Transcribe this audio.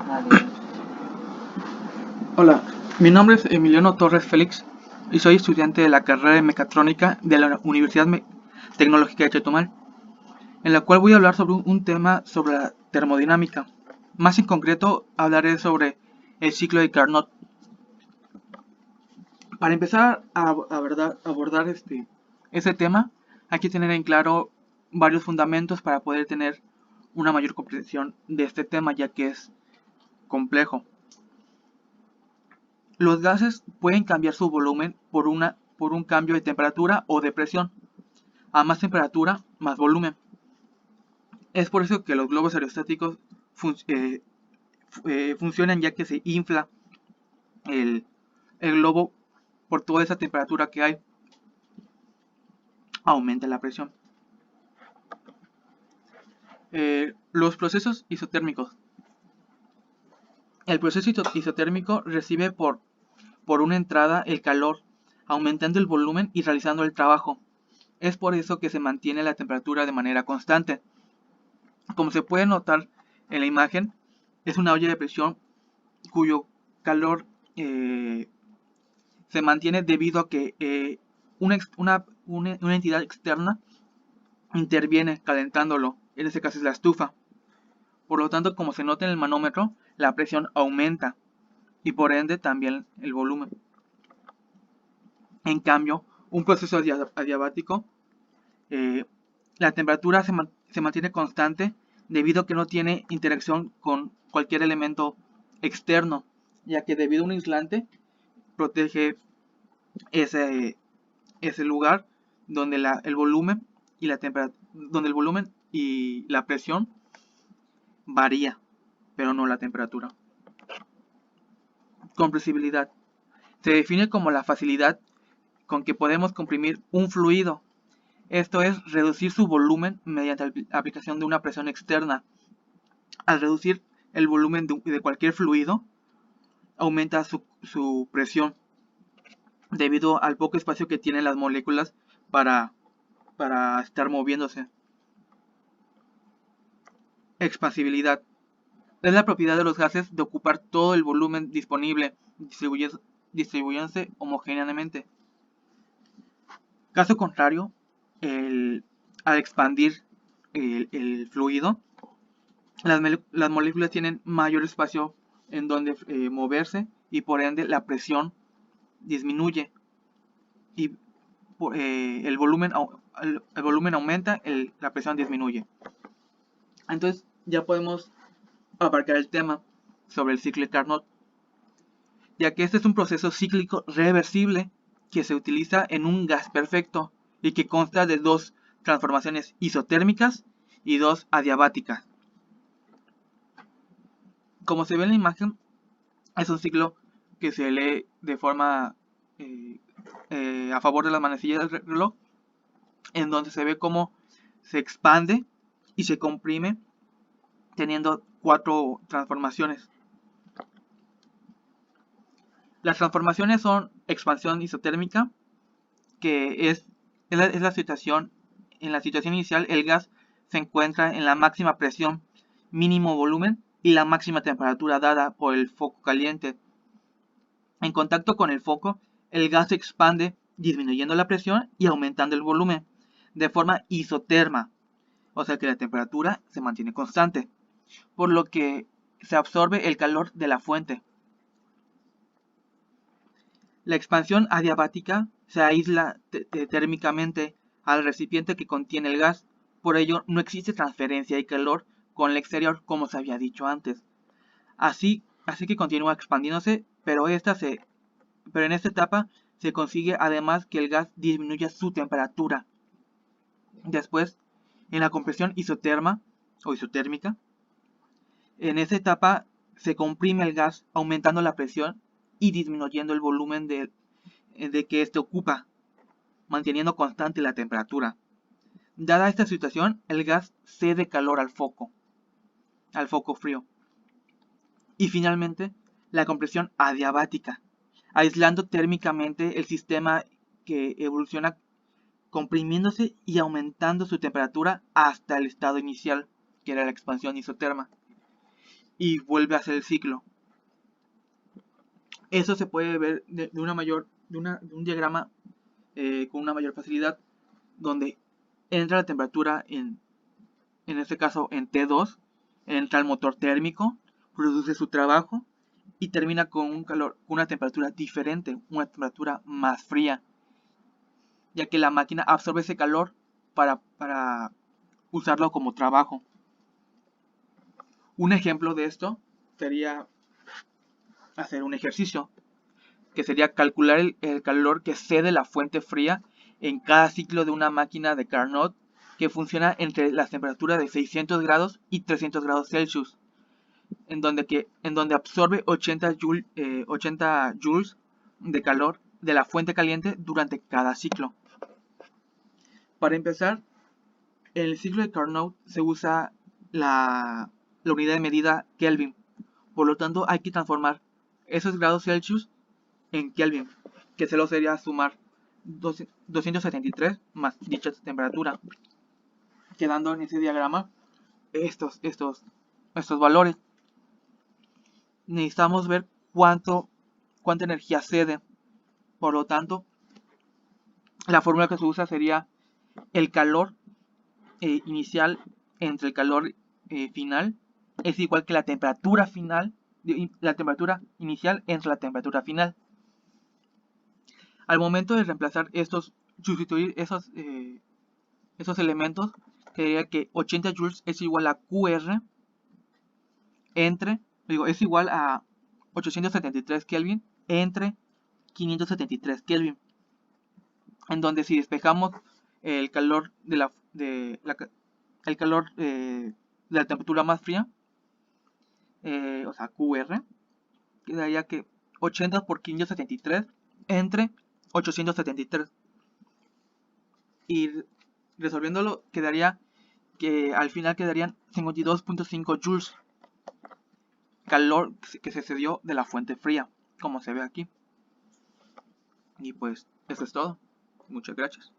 Vale. Hola, mi nombre es Emiliano Torres Félix y soy estudiante de la carrera de Mecatrónica de la Universidad Tecnológica de Chetumal, en la cual voy a hablar sobre un tema sobre la termodinámica. Más en concreto, hablaré sobre el ciclo de Carnot. Para empezar a abordar ese tema, hay que tener en claro varios fundamentos para poder tener una mayor comprensión de este tema, ya que es complejo. Los gases pueden cambiar su volumen por un cambio de temperatura o de presión. A más temperatura, más volumen. Es por eso que los globos aerostáticos funcionan, ya que se infla el, el globo por toda esa temperatura que hay. Aumenta la presión. Los procesos isotérmicos. El proceso isotérmico recibe por una entrada el calor, aumentando el volumen y realizando el trabajo. Es por eso que se mantiene la temperatura de manera constante. Como se puede notar en la imagen, es una olla de presión cuyo calor se mantiene debido a que una entidad externa interviene calentándolo. En este caso es la estufa. Por lo tanto, como se nota en el manómetro, la presión aumenta y por ende también el volumen. En cambio, un proceso adiabático, la temperatura se mantiene constante debido a que no tiene interacción con cualquier elemento externo, ya que debido a un aislante protege ese lugar donde el volumen y la temperatura, donde el volumen y la presión varía, pero no la temperatura. Compresibilidad. Se define como la facilidad con que podemos comprimir un fluido. Esto es reducir su volumen mediante la aplicación de una presión externa. Al reducir el volumen de cualquier fluido, aumenta su presión debido al poco espacio que tienen las moléculas para estar moviéndose. Expansibilidad. Es la propiedad de los gases de ocupar todo el volumen disponible, distribuyéndose homogéneamente. Caso contrario, al expandir el fluido, las moléculas tienen mayor espacio en donde moverse y por ende la presión disminuye y el volumen aumenta, la presión disminuye. Entonces ya podemos abarcar el tema sobre el ciclo de Carnot, ya que este es un proceso cíclico reversible que se utiliza en un gas perfecto y que consta de dos transformaciones isotérmicas y dos adiabáticas. Como se ve en la imagen, es un ciclo que se lee de forma a favor de las manecillas del reloj, en donde se ve cómo se expande y se comprime teniendo 4 transformaciones. Las transformaciones son expansión isotérmica, que es la situación. En la situación inicial, el gas se encuentra en la máxima presión, mínimo volumen y la máxima temperatura dada por el foco caliente. En contacto con el foco, el gas se expande disminuyendo la presión y aumentando el volumen de forma isoterma, o sea que la temperatura se mantiene constante, por lo que se absorbe el calor de la fuente. La expansión adiabática se aísla térmicamente al recipiente que contiene el gas, por ello no existe transferencia de calor con el exterior como se había dicho antes. Así que continúa expandiéndose, pero en esta etapa se consigue además que el gas disminuya su temperatura. Después, en la compresión isotérmica, en esta etapa se comprime el gas aumentando la presión y disminuyendo el volumen de que éste ocupa, manteniendo constante la temperatura. Dada esta situación, el gas cede calor al foco frío. Y finalmente, la compresión adiabática, aislando térmicamente el sistema que evoluciona comprimiéndose y aumentando su temperatura hasta el estado inicial, que era la expansión isoterma. y vuelve a hacer el ciclo. Eso se puede ver de un diagrama con una mayor facilidad, donde entra la temperatura en este caso en T2, entra el motor térmico, produce su trabajo y termina con un calor, una temperatura diferente, una temperatura más fría, ya que la máquina absorbe ese calor para usarlo como trabajo. Un ejemplo de esto sería hacer un ejercicio, que sería calcular el calor que cede la fuente fría en cada ciclo de una máquina de Carnot que funciona entre las temperaturas de 600 grados y 300 grados Celsius, en donde absorbe 80 joules de calor de la fuente caliente durante cada ciclo. Para empezar, en el ciclo de Carnot se usa la unidad de medida Kelvin. Por lo tanto, hay que transformar esos grados Celsius en Kelvin, que se lo sería sumar 273 más dicha temperatura, quedando en ese diagrama estos valores. Necesitamos ver cuánta energía cede. Por lo tanto, la fórmula que se usa sería el calor inicial entre el calor final es igual que la temperatura final, la temperatura inicial entre la temperatura final. Al momento de reemplazar sustituir esos elementos, sería que 80 joules es igual a QR es igual a 873 Kelvin entre 573 Kelvin, en donde si despejamos el calor de la temperatura más fría, o sea QR, quedaría que 80 por 573 entre 873, y resolviéndolo quedaría que al final quedarían 52.5 joules, calor que se cedió de la fuente fría, como se ve aquí. Y pues eso es todo. Muchas gracias.